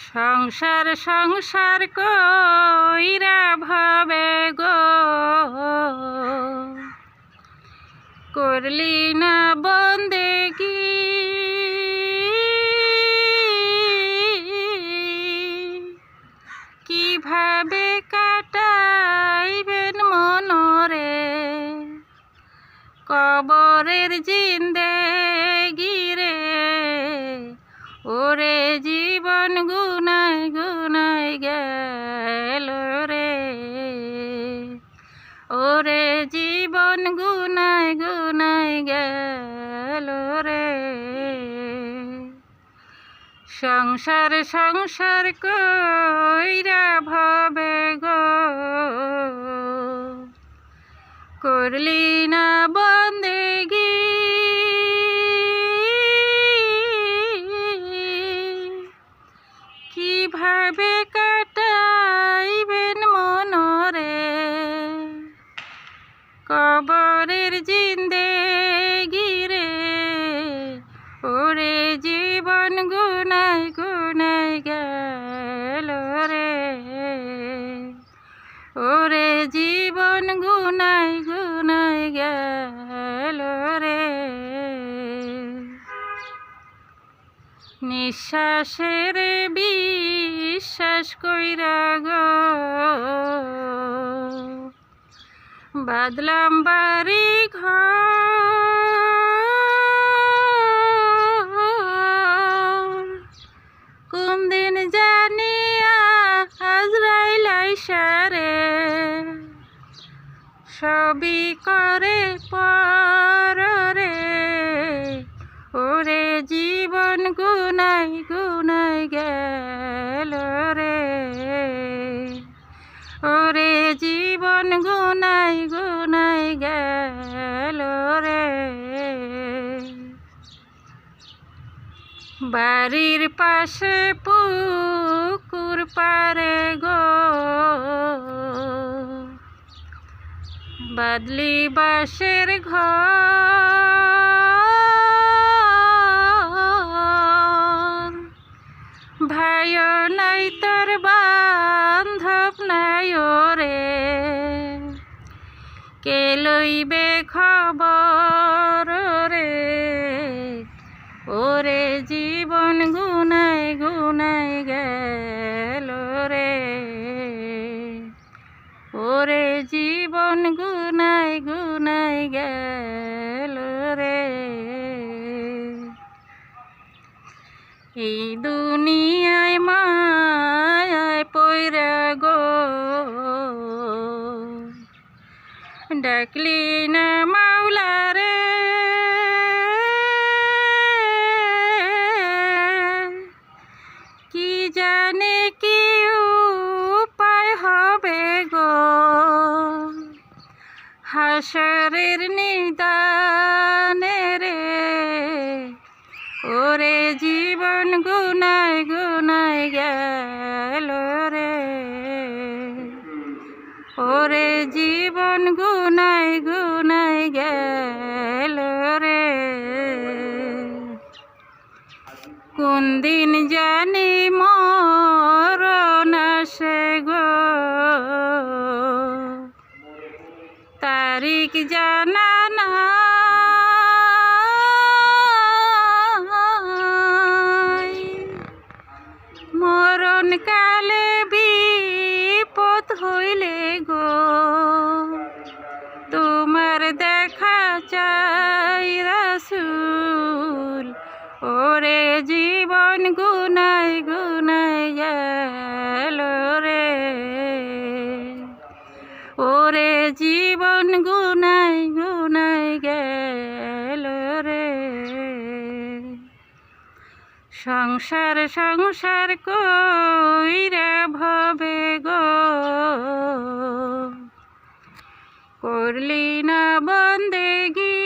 সংসার সংসার কইরা ভাবে গো করলি না বন্দেগি, কিভাবে কাটাইবেন মনরে কবরের জিন্দেগি রে। ওরে জীবন গুনাই গুনাই গেল রে, ওরে জীবন গুনাই গুনাই গেল রে। সংসার সংসার কইরা ভাবে গো করলি না বন্দেগি, কিভাবে কাটাইবেন মনরে কবরের জিন্দেগি রে। ওরে জীবন গুনাই গুনাই গেল রে, ওরে জীবন গুনাই গুনাই গেল রে। নিঃশ্বাসের বিশ্বাস কইরা গো বাদলাম বাড়ি ঘর, কোন দিন জানিয়া আজরাইল আইসা রে সবই করে পর রে। ওরে জীবন গুনাই গুনাই গেল রে, ওরে জীবন গুনাই গুনাই গেল রে। বাড়ির পাশে পুকুর পারে গো বাদলি বাঁশের ঘর, ভাইও নাই তোর বান্ধব নাই ওরে কে লইবে খবর রে। ওরে জীবন গুনাই গুনাই গেল রে, ওরে জীবন গুনাই গুনাই গেল রে। এই দুনিয়ায় মায়ায় পইরা গো ডাকলি না মাওলা রে, কি জানে কি উপায় হবে গো হাসরের নিদানে রে। ওরে জীবন গুনাই গুনাই গেল রে, ওরে জীবন গুনাই গুনাই গেল রে। কোন দিন জানি মরণ আসে গো তারিখ জানা নাই, মরণ কালে বিপদ হইলে গো তোমার দেখা চাই রাসূল। ওরে জীবন গুনাই গুনাই গেল রে, ওরে জীবন গুনাই গুনাই গেল রে। সংসার সংসার কইরা ভাবে গো করলি না বন্দেগি,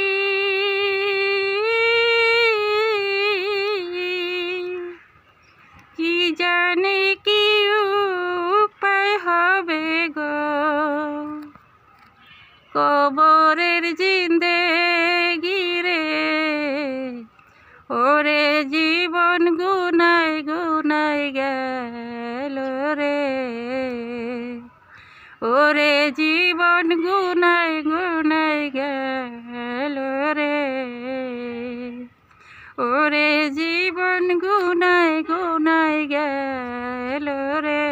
কি জানি কি উপায় হবে গো কবরের জিন্দেগি রে। ওরে জীবন গুনাই গুনাই গুনাই গেল রে, ওরে জীবন গুনাই গুনাই গেল রে, ওরে জীবন গুনাই গুনাই গেল রে,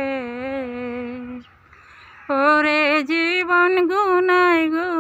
ওরে জীবন গুনাই গুনাই